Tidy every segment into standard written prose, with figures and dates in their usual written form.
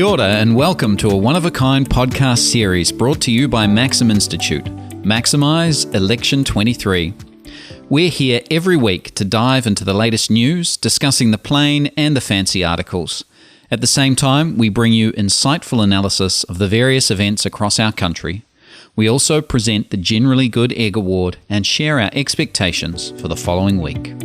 Kia ora and welcome to a one-of-a-kind podcast series brought to you by Maxim Institute, Maximise Election 23. We're here every week to dive into the latest news, discussing the plain and the fancy articles. At the same time, we bring you insightful analysis of the various events across our country. We also present the Generally Good Egg Award and share our expectations for the following week.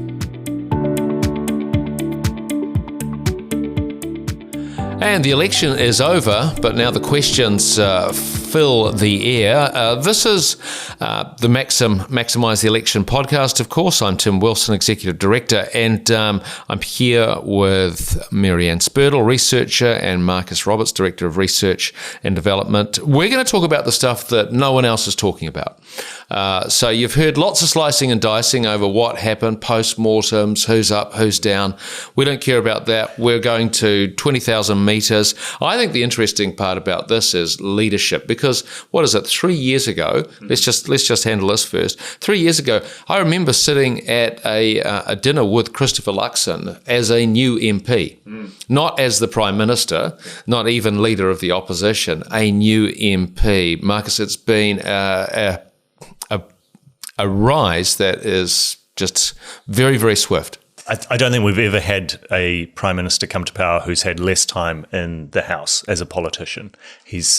And the election is over, but now the questions fill the air. This is the Maximise the Election podcast. Of course, I'm Tim Wilson, Executive Director, and I'm here with Marianne Spurtle, researcher, and Marcus Roberts, Director of Research and Development. We're going to talk about the stuff that no one else is talking about. So you've heard lots of slicing and dicing over what happened, post-mortems, who's up, who's down. We don't care about that. We're going to 20,000 metres. I think the interesting part about this is leadership, because what is it, 3 years ago, let's just handle this first. 3 years ago, I remember sitting at a dinner with Christopher Luxon as a new MP, not as the Prime Minister, not even leader of the opposition, a new MP. Marcus, it's been a rise that is just very, very swift. I don't think we've ever had a Prime Minister come to power who's had less time in the House as a politician.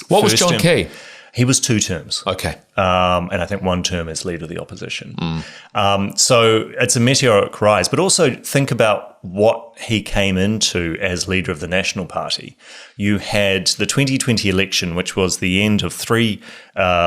What was John Key? He was 2 terms. Okay. And I think 1 term as Leader of the Opposition. So it's a meteoric rise. But also think about what he came into as Leader of the National Party. You had the 2020 election, which was the end of 3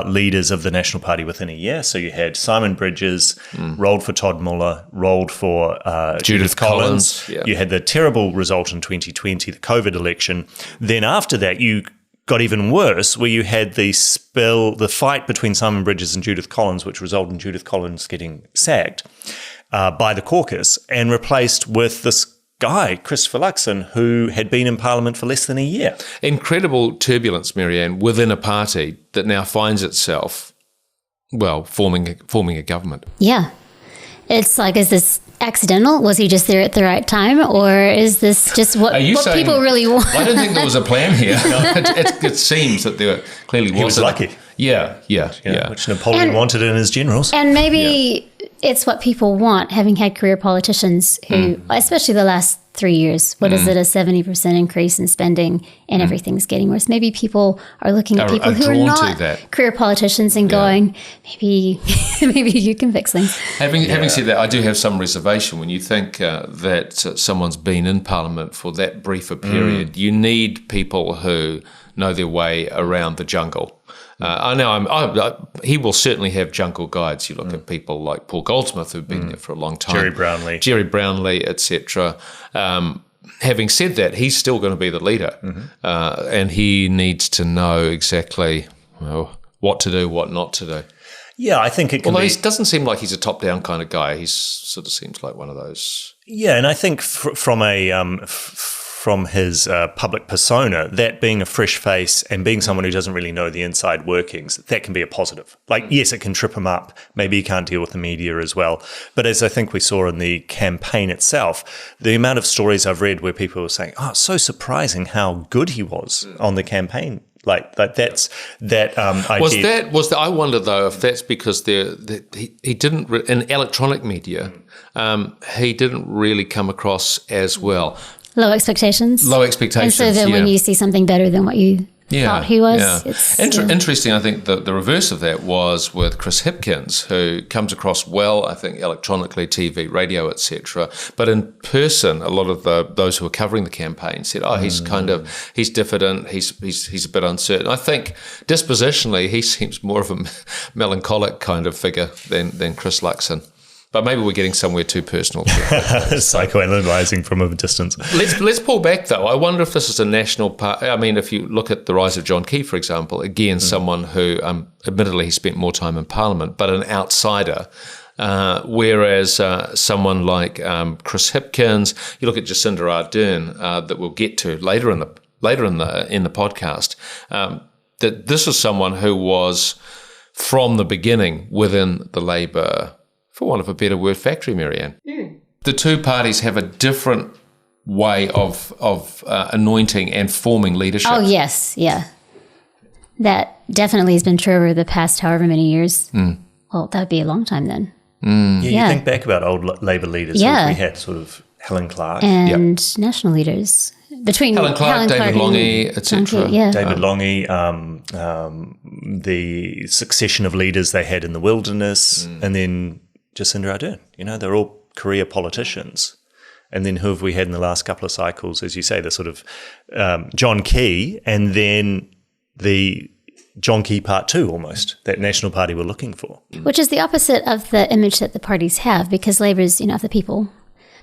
leaders of the National Party within a year. So you had Simon Bridges, rolled for Todd Muller, rolled for Judith Collins. Yeah. You had the terrible result in 2020, the COVID election. Then after that, you got even worse, where you had the fight between Simon Bridges and Judith Collins, which resulted in Judith Collins getting sacked by the caucus and replaced with this guy, Christopher Luxon, who had been in Parliament for less than a year. Incredible turbulence, Marianne, within a party that now finds itself, well, forming a government. Yeah. It's like, is this accidental? Was he just there at the right time? Or is this just what people really want? I don't think there was a plan here. It seems that there clearly was. He was lucky. Yeah. Which Napoleon wanted in his generals. And maybe it's what people want, having had career politicians who, especially the last 3 years, what is it, a 70% increase in spending and everything's getting worse. Maybe people are looking at people who are not career politicians and going, maybe you can fix things. Having said that, I do have some reservation when you think that someone's been in Parliament for that brief a period. You need people who know their way around the jungle. I know he will certainly have jungle guides. You look at people like Paul Goldsmith, who've been there for a long time. Jerry Brownlee, etc. Having said that, he's still going to be the leader, and he needs to know exactly what to do, what not to do. Yeah, I think it can Although he doesn't seem like he's a top-down kind of guy. He sort of seems like one of those. Yeah, and I think from his public persona, that being a fresh face and being someone who doesn't really know the inside workings, that can be a positive. Like, yes, it can trip him up. Maybe he can't deal with the media as well. But as I think we saw in the campaign itself, the amount of stories I've read where people were saying, it's so surprising how good he was on the campaign. Like that's that idea. I wonder though if that's because he didn't in electronic media, he didn't really come across as well. Low expectations. And so then when you see something better than what you thought he was. It's interesting. I think the reverse of that was with Chris Hipkins, who comes across well, I think, electronically, TV, radio, etc. But in person, a lot of those who were covering the campaign said, he's diffident, he's a bit uncertain. I think dispositionally, he seems more of a melancholic kind of figure than Chris Luxon. But maybe we're getting somewhere too personal. Psychoanalyzing from a distance. Let's pull back, though. I wonder if this is a national part. I mean, if you look at the rise of John Key, for example, again, someone who, admittedly, he spent more time in Parliament, but an outsider. Whereas someone like Chris Hipkins, you look at Jacinda Ardern, that we'll get to later in the podcast. That this is someone who was from the beginning within the Labour, for want of a better word, factory, Marianne. The two parties have a different way of anointing and forming leadership. Oh, yes. Yeah. That definitely has been true over the past however many years. Well, that would be a long time then. Yeah, you think back about old Labour leaders. Yeah. We had sort of Helen Clark. And national leaders. Between Helen Clark, David Lange, etc. Yeah. David Lange, the succession of leaders they had in the wilderness, and then Jacinda Ardern. They're all career politicians. And then who have we had in the last couple of cycles, as you say, the sort of John Key, and then the John Key Part 2 almost, that National Party were looking for. Which is the opposite of the image that the parties have, because Labour's, of the people,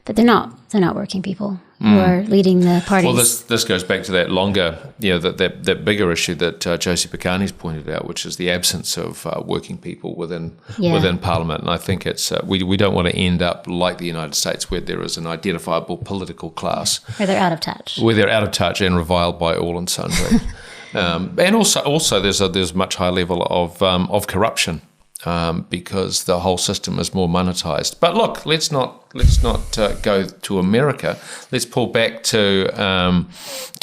but they're not working people who are leading the parties. Well, this goes back to that longer, that bigger issue that Josie Picani's pointed out, which is the absence of working people within Parliament. And I think it's we don't want to end up like the United States, where there is an identifiable political class. Where they're out of touch. Where they're out of touch and reviled by all and sundry. And also there's much higher level of corruption. Because the whole system is more monetized. But look, let's not go to America. Let's pull back to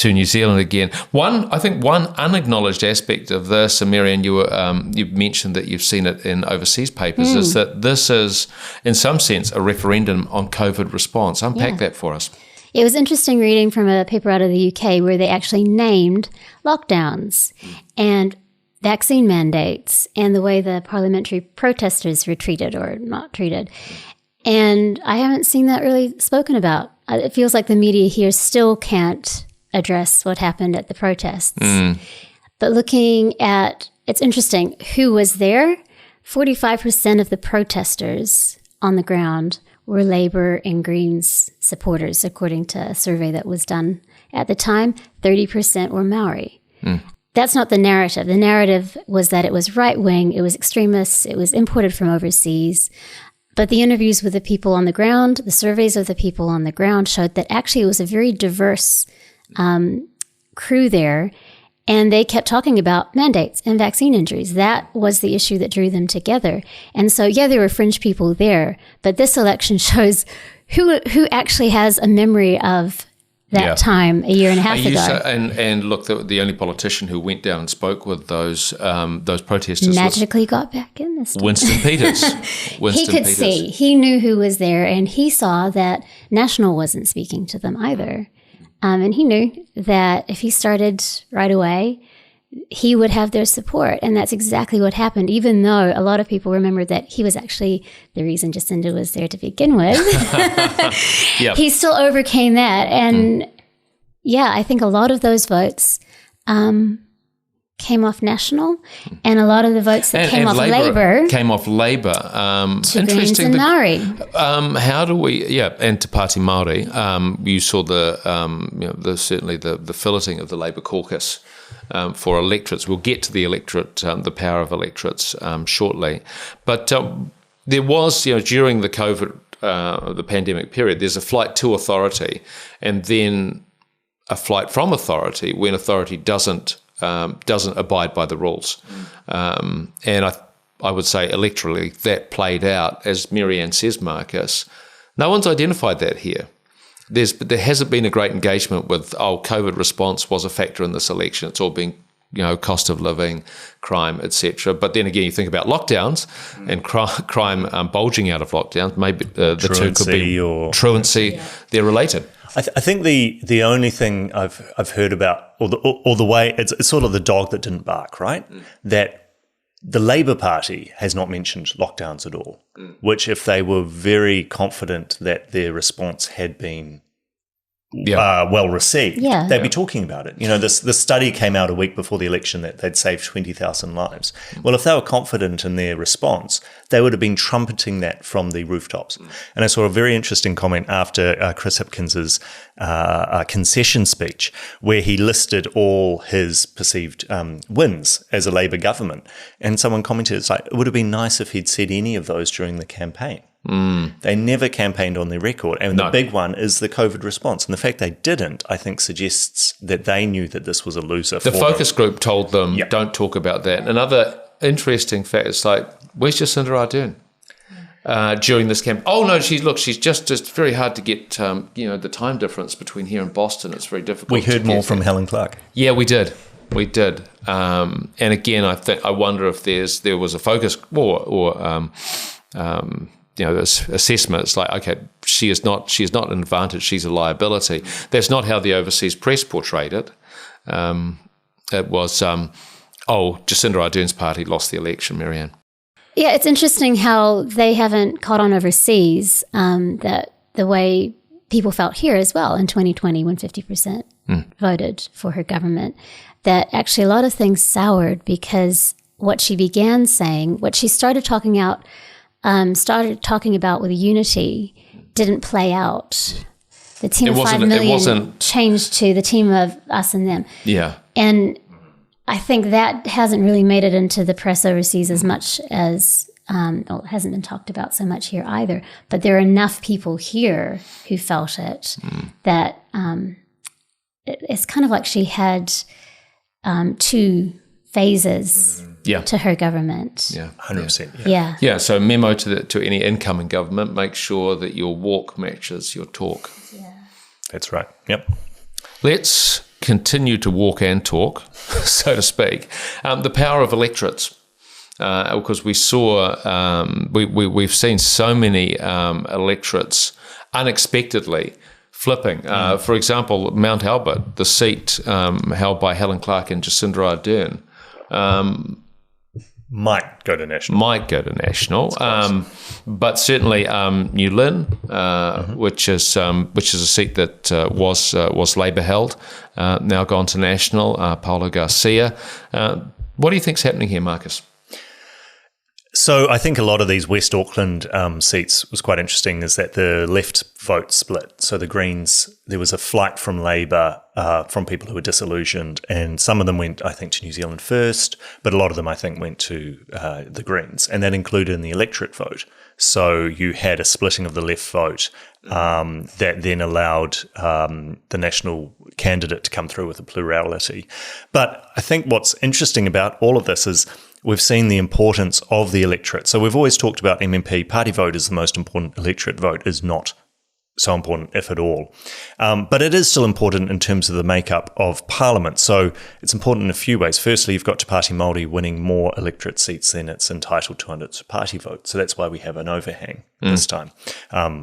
New Zealand again. One unacknowledged aspect of this, and Marianne, you mentioned that you've seen it in overseas papers, is that this is, in some sense, a referendum on COVID response. Unpack that for us. It was interesting reading from a paper out of the UK where they actually named lockdowns and vaccine mandates and the way the parliamentary protesters were treated or not treated. And I haven't seen that really spoken about. It feels like the media here still can't address what happened at the protests. But looking at, it's interesting, who was there? 45% of the protesters on the ground were Labour and Greens supporters, according to a survey that was done at the time. 30% were Maori. That's not the narrative. The narrative was that it was right-wing, it was extremist, it was imported from overseas. But the interviews with the people on the ground, the surveys of the people on the ground showed that actually it was a very diverse crew there. And they kept talking about mandates and vaccine injuries. That was the issue that drew them together. And so, there were fringe people there. But this election shows who actually has a memory of that time a year and a half ago. And look, the only politician who went down and spoke with those protesters magically got back in this time. Winston Peters. He could see. He knew who was there, and he saw that National wasn't speaking to them either. And he knew that if he started right away, he would have their support. And that's exactly what happened, even though a lot of people remember that he was actually the reason Jacinda was there to begin with. He still overcame that. And I think a lot of those votes came off National, and a lot of the votes that came off Labour came off Labour. To Greens and Maori. How do we? And to Party Maori. You saw certainly the filleting of the Labour caucus for electorates. We'll get to the electorate, the power of electorates shortly, but there was during the COVID the pandemic period, there's a flight to authority, and then a flight from authority when authority doesn't abide by the rules. And I would say electorally that played out, as Marianne says, Marcus. No one's identified that here. There hasn't been a great engagement with, COVID response was a factor in this election. It's all been, cost of living, crime, etc. But then again, you think about lockdowns and crime bulging out of lockdowns. Maybe the two could be truancy. They're related. I think the only thing I've heard about, or the way it's sort of the dog that didn't bark, right? That the Labour Party has not mentioned lockdowns at all. Which, if they were very confident that their response had been well received, they'd be talking about it. The study came out a week before the election that they'd saved 20,000 lives. Well, if they were confident in their response, they would have been trumpeting that from the rooftops. And I saw a very interesting comment after Chris Hipkins's concession speech, where he listed all his perceived wins as a Labour government. And someone commented, it's like, it would have been nice if he'd said any of those during the campaign. They never campaigned on their record. And the big one is the COVID response. And the fact they didn't, I think, suggests that they knew that this was a loser. The focus group told them, don't talk about that. Another interesting fact is where's Jacinda Ardern? during this camp. Oh no, she's just very hard to get. The time difference between here and Boston, it's very difficult. We heard more from Helen Clark. Yeah, we did. And again, I wonder if there was a focus or this assessment. It's like, okay, she is not an advantage. She's a liability. That's not how the overseas press portrayed it. It was, Jacinda Ardern's party lost the election, Marianne. Yeah, it's interesting how they haven't caught on overseas, that the way people felt here as well in 2020 when 50% voted for her government, that actually a lot of things soured because what she began saying, what she started talking about with unity didn't play out. The team of 5 million changed to the team of us and them. Yeah. And I think that hasn't really made it into the press overseas as much as, it hasn't been talked about so much here either. But there are enough people here who felt it that it's kind of like she had 2 phases to her government. Yeah, 100%. Yeah. Yeah. So memo to any incoming government: make sure that your walk matches your talk. Yeah. That's right. Yep. Let's continue to walk and talk, so to speak. The power of electorates, because we saw we've seen so many electorates unexpectedly flipping. For example, Mount Albert, the seat held by Helen Clark and Jacinda Ardern. Might go to national. But certainly New Lynn, which is a seat that was Labor held, now gone to national. Paulo Garcia. What do you think's happening here, Marcus? So I think a lot of these West Auckland seats was quite interesting, is that the left vote split. So the Greens, there was a flight from Labor, from people who were disillusioned, and some of them went, I think, to New Zealand First, but a lot of them, I think, went to the Greens, and that included in the electorate vote. So you had a splitting of the left vote that then allowed the national candidate to come through with a plurality. But I think what's interesting about all of this is we've seen the importance of the electorate. So we've always talked about MMP party vote as the most important. Electorate vote is not so important, if at all. But it is still important in terms of the makeup of Parliament. So it's important in a few ways. Firstly, you've got Te Pāti Māori winning more electorate seats than it's entitled to under its party vote. So that's why we have an overhang this time.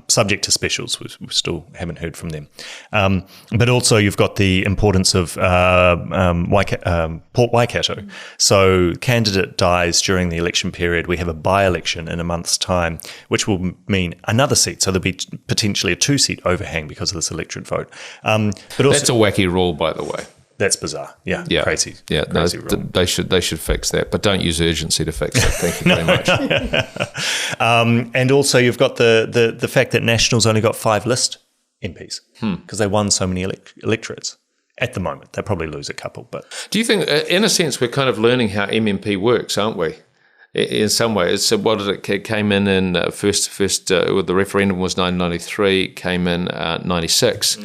Subject to specials, we still haven't heard from them. But also you've got the importance of Port Waikato. So candidate dies during the election period. We have a by-election in a month's time, which will mean another seat. So there'll be potentially a 2-seat overhang because of this electorate vote. But also, that's a wacky rule, by the way. That's bizarre. Yeah. Crazy. Yeah, crazy no, rule. they should fix that, but don't use urgency to fix it. Thank you very much. And also you've got the fact that National's only got 5 list MPs because they won so many electorates. At the moment, they probably lose a couple. But do you think, in a sense, we're kind of learning how MMP works, aren't we? In some ways, so what did it came in first the referendum was 1993, came in 96.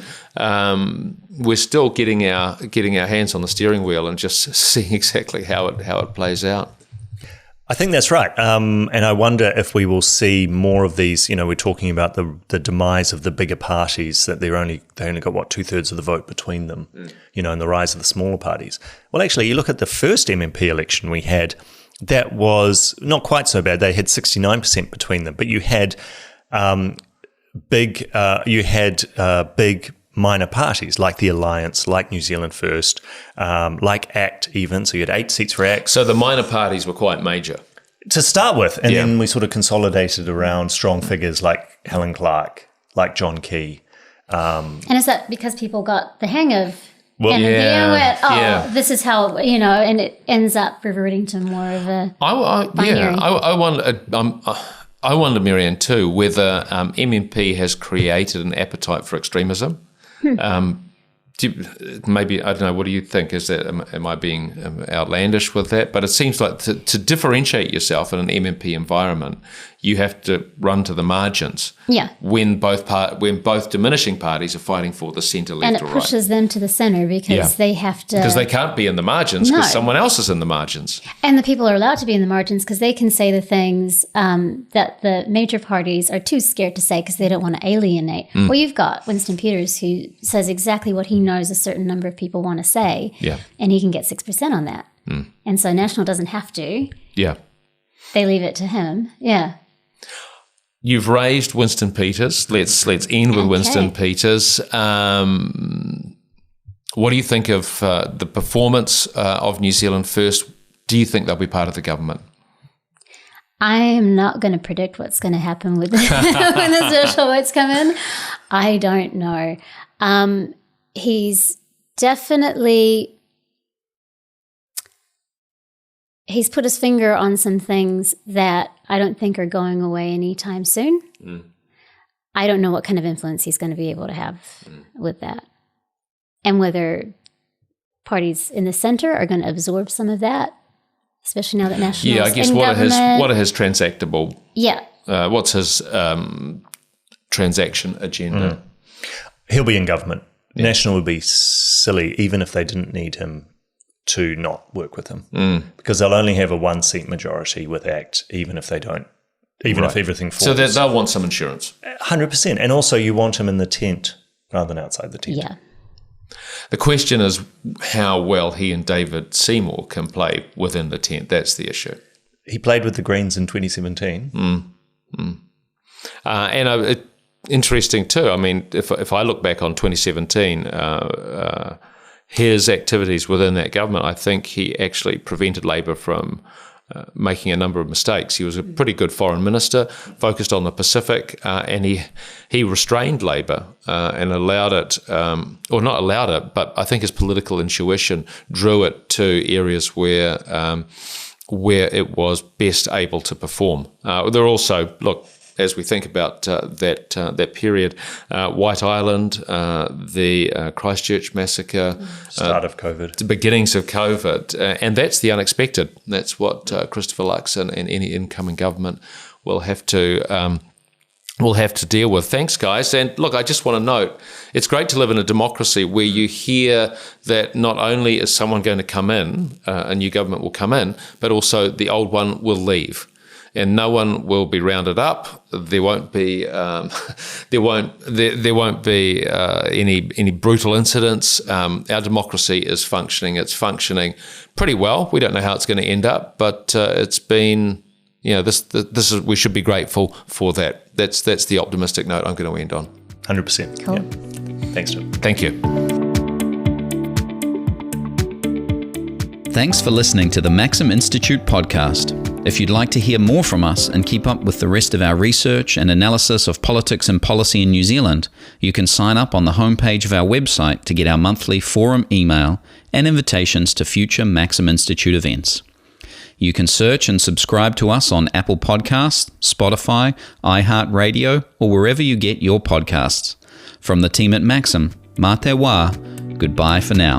We're still getting our hands on the steering wheel and just seeing exactly how it plays out. I think that's right, and I wonder if we will see more of these. We're talking about the demise of the bigger parties, that they only got 2/3 of the vote between them, and the rise of the smaller parties. Well, actually, you look at the first MMP election we had. That was not quite so bad. They had 69% between them, but you had big minor parties like the Alliance, like New Zealand First, like ACT even. So you had 8 seats for ACT. So the minor parties were quite major to start with, and then we sort of consolidated around strong figures like Helen Clark, like John Key. And is that because people got the hang of? Well, this is how, and it ends up reverting to more of a binary. I wonder, Marianne, too, whether MMP has created an appetite for extremism. Maybe, I don't know, what do you think? Am I being outlandish with that? But it seems like to differentiate yourself in an MMP environment, you have to run to the margins. Yeah. When both diminishing parties are fighting for the centre, left, and or it right. pushes them to the center because they have to. Because they can't be in the margins because someone else is in the margins. And the people are allowed to be in the margins because they can say the things that the major parties are too scared to say because they don't want to alienate. Well, you've got Winston Peters who says exactly what he knows a certain number of people want to say, and he can get 6% on that. And so National doesn't have to. Yeah. They leave it to him. Yeah. You've raised Winston Peters. Let's end with Winston Peters. What do you think of the performance of New Zealand First? Do you think they'll be part of the government? I am not going to predict what's going to happen with when the social votes come in. I don't know. He's definitely... He's put his finger on some things that I don't think are going away anytime soon. I don't know what kind of influence he's going to be able to have with that. And whether parties in the center are going to absorb some of that, especially now that National's I guess in what government. are his transactable... Yeah. What's his transaction agenda? He'll be in government. National would be silly even if they didn't need him to not work with him because they'll only have a 1-seat majority with ACT, even if they don't, if everything falls. So they'll want some insurance. 100%. And also you want him in the tent rather than outside the tent. Yeah. The question is how well he and David Seymour can play within the tent. That's the issue. He played with the Greens in 2017. And interesting too. I mean, if I look back on 2017, his activities within that government, I think he actually prevented Labor from making a number of mistakes. He was a pretty good foreign minister, focused on the Pacific, and he restrained Labor and allowed it, or not allowed it, but I think his political intuition drew it to areas where it was best able to perform. There are also, look, as we think about that period, White Island, the Christchurch massacre, Start of COVID, the beginnings of COVID, and that's the unexpected. That's what Christopher Luxon and any incoming government will have to deal with. Thanks, guys. And look, I just want to note, it's great to live in a democracy where you hear that not only is someone going to come in, a new government will come in, but also the old one will leave. And no one will be rounded up. There won't be there won't be any brutal incidents. Our democracy is functioning. It's functioning pretty well. We don't know how it's going to end up, but it's been, this is, we should be grateful for that. That's the optimistic note I'm going to end on. 100%. Cool. Yeah. Thanks, Tim. Thank you. Thanks for listening to the Maxim Institute podcast. If you'd like to hear more from us and keep up with the rest of our research and analysis of politics and policy in New Zealand, you can sign up on the homepage of our website to get our monthly forum email and invitations to future Maxim Institute events. You can search and subscribe to us on Apple Podcasts, Spotify, iHeartRadio, or wherever you get your podcasts. From the team at Maxim, mā te wā, goodbye for now.